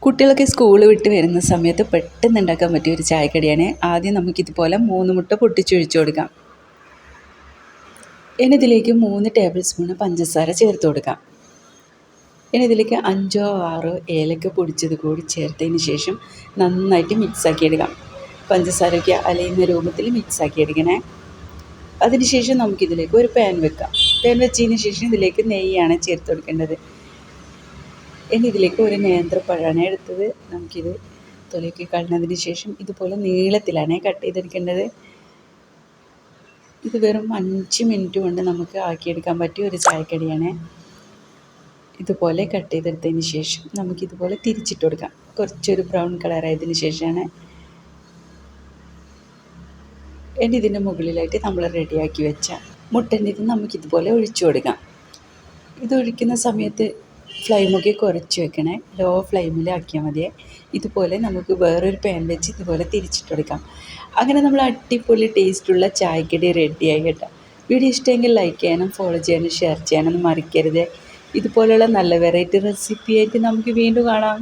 കുട്ടികളൊക്കെ സ്കൂൾ വിട്ട് വരുന്ന സമയത്ത് പെട്ടെന്ന് ഉണ്ടാക്കാൻ പറ്റിയ ഒരു ചായക്കടിയാണ്. ആദ്യം നമുക്കിതുപോലെ 3 മുട്ട പൊട്ടിച്ചൊഴിച്ച് കൊടുക്കാം. ഇനി ഇതിലേക്ക് 3 ടേബിൾ സ്പൂൺ പഞ്ചസാര ചേർത്ത് കൊടുക്കാം. ഇനി ഇതിലേക്ക് 5 or 6 ഏലക്ക പൊടിച്ചത് കൂടി ചേർത്തതിന് ശേഷം നന്നായിട്ട് മിക്സാക്കി എടുക്കാം. പഞ്ചസാരയ്ക്ക് അലിയുന്ന രൂപത്തിൽ മിക്സാക്കി എടുക്കണേ. അതിനുശേഷം നമുക്കിതിലേക്ക് ഒരു പാൻ വെക്കാം. പാൻ വെച്ചതിന് ശേഷം ഇതിലേക്ക് നെയ്യാണ് ചേർത്ത് കൊടുക്കേണ്ടത്. ഇനി ഇതിലേക്ക് ഒരു നേന്ത്രപ്പഴമാണ് എടുത്തത്. നമുക്കിത് തൊലിയൊക്കെ കളഞ്ഞതിന് ശേഷം ഇതുപോലെ നീളത്തിലാണ് കട്ട് ചെയ്തെടുക്കേണ്ടത്. ഇത് വെറും 5 മിനിറ്റ് കൊണ്ട് നമുക്ക് ആക്കിയെടുക്കാൻ പറ്റിയ ഒരു ചായക്കടിയാണ്. ഇതുപോലെ കട്ട് ചെയ്തെടുത്തതിന് ശേഷം നമുക്കിതുപോലെ തിരിച്ചിട്ട് കൊടുക്കാം. കുറച്ചൊരു ബ്രൗൺ കളറായതിന് ശേഷമാണ് ഇനി ഇതിൻ്റെ മുകളിലായിട്ട് നമ്മൾ റെഡിയാക്കി വെച്ച മുട്ടൻ്റെ ഇത് നമുക്കിതുപോലെ ഒഴിച്ചു കൊടുക്കാം. ഇത് ഒഴിക്കുന്ന സമയത്ത് ഫ്ലെയിമൊക്കെ കുറച്ച് വെക്കണേ. ലോ ഫ്ലെയിമിലാക്കിയാൽ മതിയേ. ഇതുപോലെ നമുക്ക് വേറൊരു പാൻ വെച്ച് ഇതുപോലെ തിരിച്ചിട്ട് കൊടുക്കാം. അങ്ങനെ നമ്മൾ അടിപൊളി ടേസ്റ്റുള്ള ചായക്കടി റെഡിയായി കേട്ടോ. വീഡിയോ ഇഷ്ടമെങ്കിൽ ലൈക്ക് ചെയ്യാനും ഫോളോ ചെയ്യാനും ഷെയർ ചെയ്യാനൊന്നും മറക്കരുത്. ഇതുപോലുള്ള നല്ല വെറൈറ്റി റെസിപ്പിയായിട്ട് നമുക്ക് വീണ്ടും കാണാം.